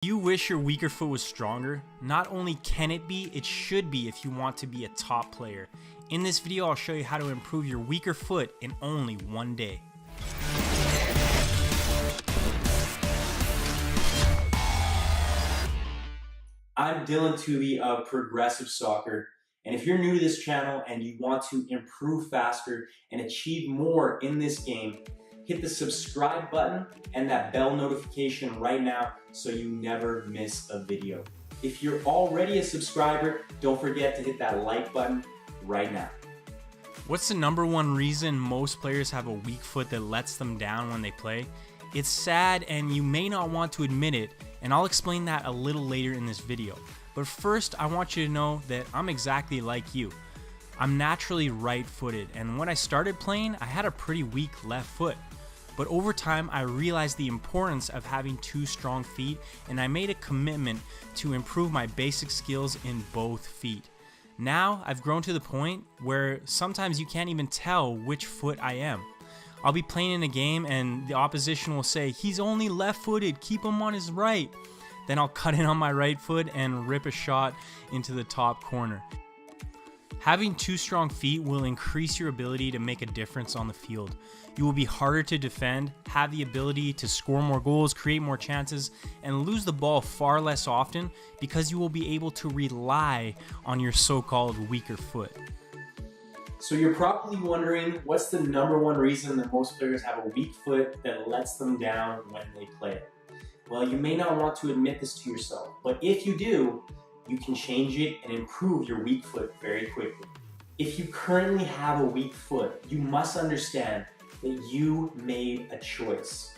You wish your weaker foot was stronger? Not only can it be, it should be if you want to be a top player. In this video, I'll show you how to improve your weaker foot in only one day. I'm Dylan Tooby of Progressive Soccer, and if you're new to this channel and you want to improve faster and achieve more in this game, hit the subscribe button and that bell notification right now so you never miss a video. If you're already a subscriber, don't forget to hit that like button right now. What's the number one reason most players have a weak foot that lets them down when they play? It's sad and you may not want to admit it, and I'll explain that a little later in this video. But first, I want you to know that I'm exactly like you. I'm naturally right-footed, and when I started playing, I had a pretty weak left foot. But over time, I realized the importance of having two strong feet, and I made a commitment to improve my basic skills in both feet. Now, I've grown to the point where sometimes you can't even tell which foot I am. I'll be playing in a game and the opposition will say, "He's only left-footed, keep him on his right." Then I'll cut in on my right foot and rip a shot into the top corner. Having two strong feet will increase your ability to make a difference on the field. You will be harder to defend, have the ability to score more goals, create more chances, and lose the ball far less often because you will be able to rely on your so-called weaker foot. So you're probably wondering, what's the number one reason that most players have a weak foot that lets them down when they play? Well, you may not want to admit this to yourself, but if you do, you can change it and improve your weak foot very quickly. If you currently have a weak foot, you must understand that you made a choice.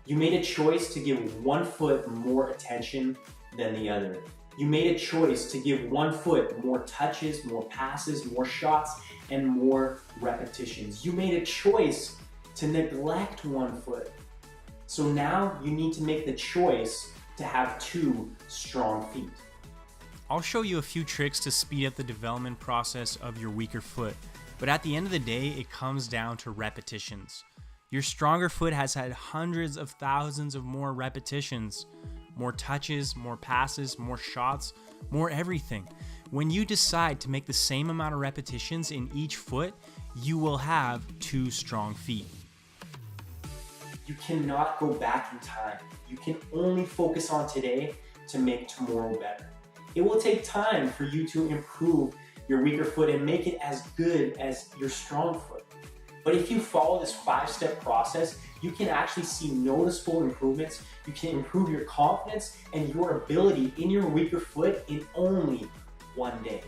You made a choice to give one foot more attention than the other. You made a choice to give one foot more touches, more passes, more shots, and more repetitions. You made a choice to neglect one foot. So now you need to make the choice to have two strong feet. I'll show you a few tricks to speed up the development process of your weaker foot, but at the end of the day, it comes down to repetitions. Your stronger foot has had hundreds of thousands of more repetitions, more touches, more passes, more shots, more everything. When you decide to make the same amount of repetitions in each foot, you will have two strong feet. You cannot go back in time. You can only focus on today to make tomorrow better. It will take time for you to improve your weaker foot and make it as good as your strong foot. But if you follow this 5-step process, you can actually see noticeable improvements. You can improve your confidence and your ability in your weaker foot in only one day.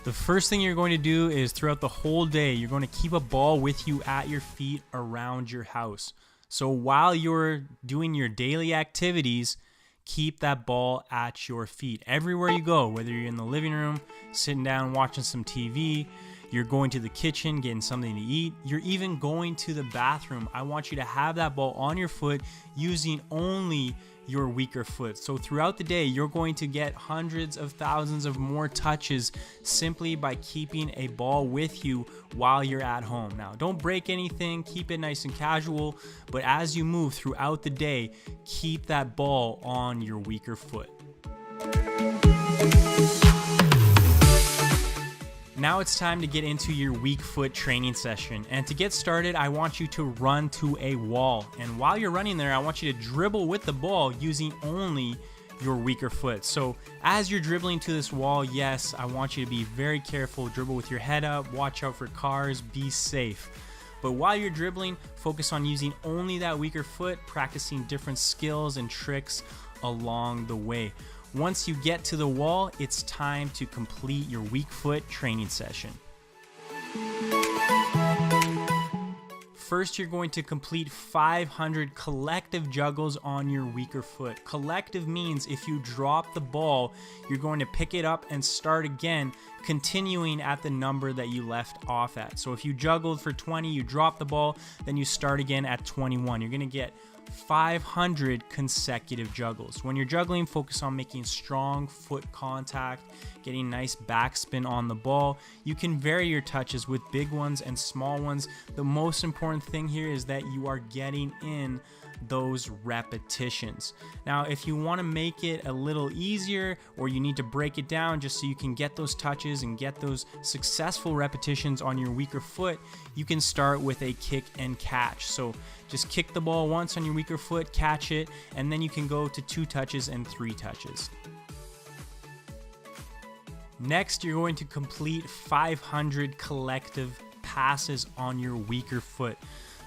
The first thing you're going to do is throughout the whole day, you're going to keep a ball with you at your feet around your house. So while you're doing your daily activities, keep that ball at your feet. Everywhere you go, whether you're in the living room, sitting down, watching some TV, you're going to the kitchen, getting something to eat, you're even going to the bathroom, I want you to have that ball on your foot using only your weaker foot. So throughout the day, you're going to get hundreds of thousands of more touches simply by keeping a ball with you while you're at home. Now, don't break anything, keep it nice and casual, but as you move throughout the day, keep that ball on your weaker foot. Now it's time to get into your weak foot training session. And to get started, I want you to run to a wall. And while you're running there, I want you to dribble with the ball using only your weaker foot. So as you're dribbling to this wall, yes, I want you to be very careful. Dribble with your head up, watch out for cars, be safe. But while you're dribbling, focus on using only that weaker foot, practicing different skills and tricks along the way. Once you get to the wall, it's time to complete your weak foot training session. First, you're going to complete 500 collective juggles on your weaker foot. Collective means if you drop the ball, you're going to pick it up and start again, continuing at the number that you left off at. So if you juggled for 20, you drop the ball, then you start again at 21. You're going to get 500 consecutive juggles. When you're juggling, focus on making strong foot contact, getting nice backspin on the ball. You can vary your touches with big ones and small ones. The most important thing here is that you are getting in those repetitions. Now, if you want to make it a little easier, or you need to break it down just so you can get those touches and get those successful repetitions on your weaker foot, you can start with a kick and catch. So just kick the ball once on your weaker foot, catch it, and then you can go to 2 touches and 3 touches. Next, you're going to complete 500 collective passes on your weaker foot.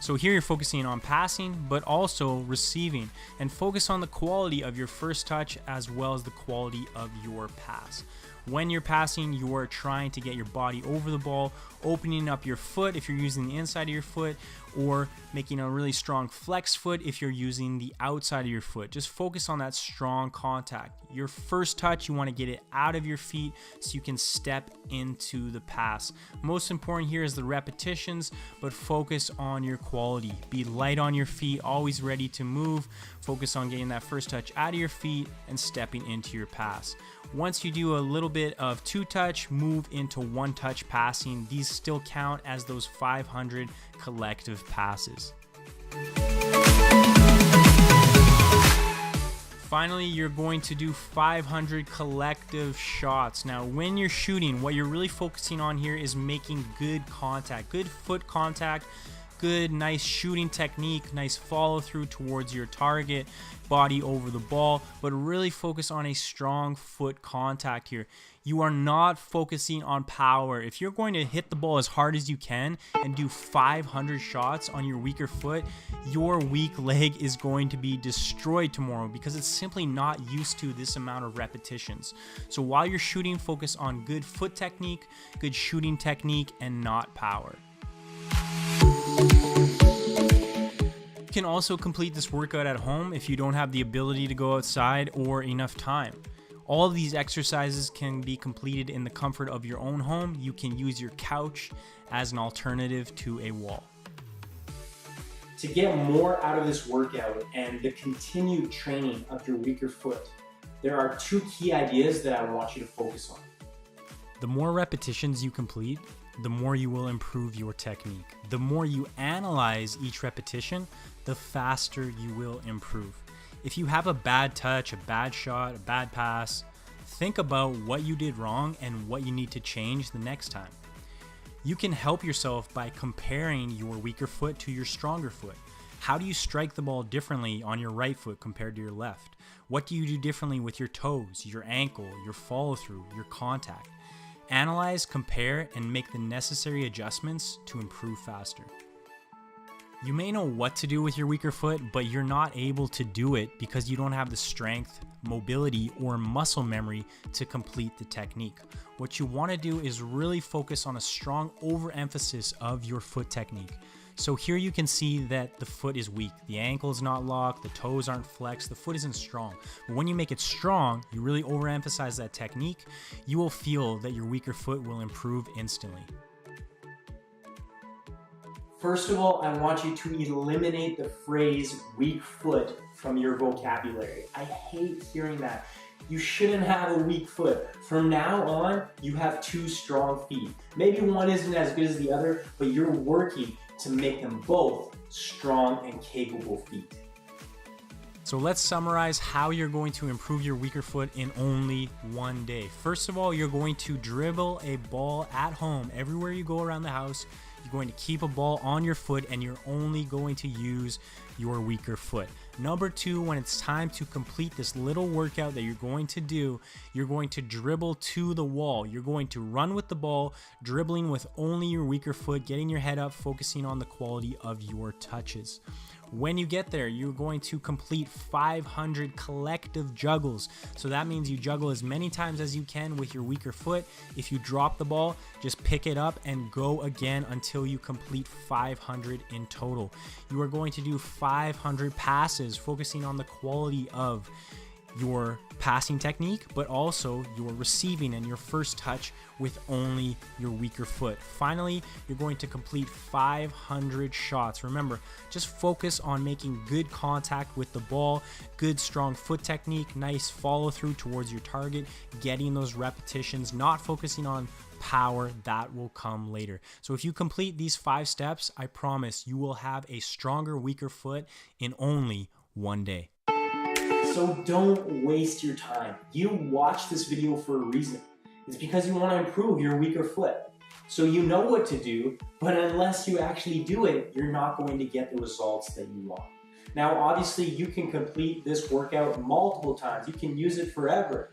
So here you're focusing on passing, but also receiving, and focus on the quality of your first touch as well as the quality of your pass. When you're passing, you are trying to get your body over the ball, opening up your foot if you're using the inside of your foot, or making a really strong flex foot if you're using the outside of your foot. Just focus on that strong contact. Your first touch, you want to get it out of your feet so you can step into the pass. Most important here is the repetitions, but focus on your quality. Be light on your feet, always ready to move. Focus on getting that first touch out of your feet and stepping into your pass. Once you do a little bit of 2-touch, move into 1-touch passing. These still count as those 500 collective passes. Finally, you're going to do 500 collective shots. Now, when you're shooting, what you're really focusing on here is making good contact, good foot contact, good, nice shooting technique, nice follow through towards your target, body over the ball, but really focus on a strong foot contact here. You are not focusing on power. If you're going to hit the ball as hard as you can and do 500 shots on your weaker foot, your weak leg is going to be destroyed tomorrow because it's simply not used to this amount of repetitions. So while you're shooting, focus on good foot technique, good shooting technique, and not power. You can also complete this workout at home if you don't have the ability to go outside or enough time. All of these exercises can be completed in the comfort of your own home. You can use your couch as an alternative to a wall. To get more out of this workout and the continued training of your weaker foot, there are 2 key ideas that I want you to focus on. The more repetitions you complete, the more you will improve your technique. The more you analyze each repetition, the faster you will improve. If you have a bad touch, a bad shot, a bad pass, think about what you did wrong and what you need to change the next time. You can help yourself by comparing your weaker foot to your stronger foot. How do you strike the ball differently on your right foot compared to your left? What do you do differently with your toes, your ankle, your follow through, your contact? Analyze, compare, and make the necessary adjustments to improve faster. You may know what to do with your weaker foot, but you're not able to do it because you don't have the strength, mobility, or muscle memory to complete the technique. What you want to do is really focus on a strong overemphasis of your foot technique. So here you can see that the foot is weak. The ankle is not locked, the toes aren't flexed, the foot isn't strong. But when you make it strong, you really overemphasize that technique, you will feel that your weaker foot will improve instantly. First of all, I want you to eliminate the phrase weak foot from your vocabulary. I hate hearing that. You shouldn't have a weak foot. From now on, you have 2 strong feet. Maybe one isn't as good as the other, but you're working to make them both strong and capable feet. So let's summarize how you're going to improve your weaker foot in only one day. First of all, you're going to dribble a ball at home. Everywhere you go around the house, you're going to keep a ball on your foot and you're only going to use your weaker foot. Number 2, when it's time to complete this little workout that you're going to do, you're going to dribble to the wall. You're going to run with the ball, dribbling with only your weaker foot, getting your head up, focusing on the quality of your touches. When you get there, you're going to complete 500 collective juggles. So that means you juggle as many times as you can with your weaker foot. If you drop the ball, just pick it up and go again until you complete 500 in total. You are going to do 500 passes, focusing on the quality of your passing technique, but also your receiving and your first touch with only your weaker foot. Finally, you're going to complete 500 shots. Remember, just focus on making good contact with the ball, good strong foot technique, nice follow through towards your target, getting those repetitions, not focusing on power. That will come later. So if you complete these 5 steps, I promise you will have a stronger, weaker foot in only one day. So don't waste your time. You watch this video for a reason. It's because you want to improve your weaker foot. So you know what to do, but unless you actually do it, you're not going to get the results that you want. Now, obviously, you can complete this workout multiple times. You can use it forever.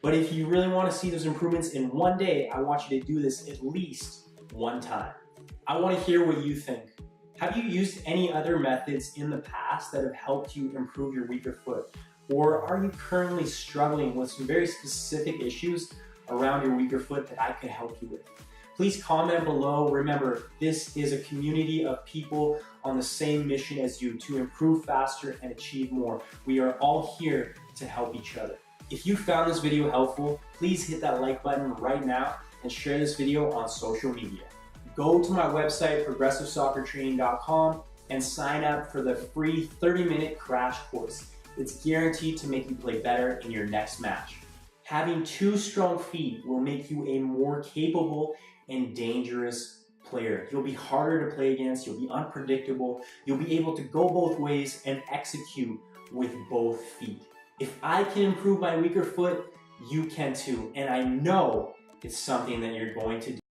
But if you really want to see those improvements in one day, I want you to do this at least one time. I want to hear what you think. Have you used any other methods in the past that have helped you improve your weaker foot? Or are you currently struggling with some very specific issues around your weaker foot that I could help you with? Please comment below. Remember, this is a community of people on the same mission as you to improve faster and achieve more. We are all here to help each other. If you found this video helpful, please hit that like button right now and share this video on social media. Go to my website, progressivesoccertraining.com, and sign up for the free 30-minute crash course. It's guaranteed to make you play better in your next match. Having 2 strong feet will make you a more capable and dangerous player. You'll be harder to play against, you'll be unpredictable, you'll be able to go both ways and execute with both feet. If I can improve my weaker foot, you can too, and I know it's something that you're going to do.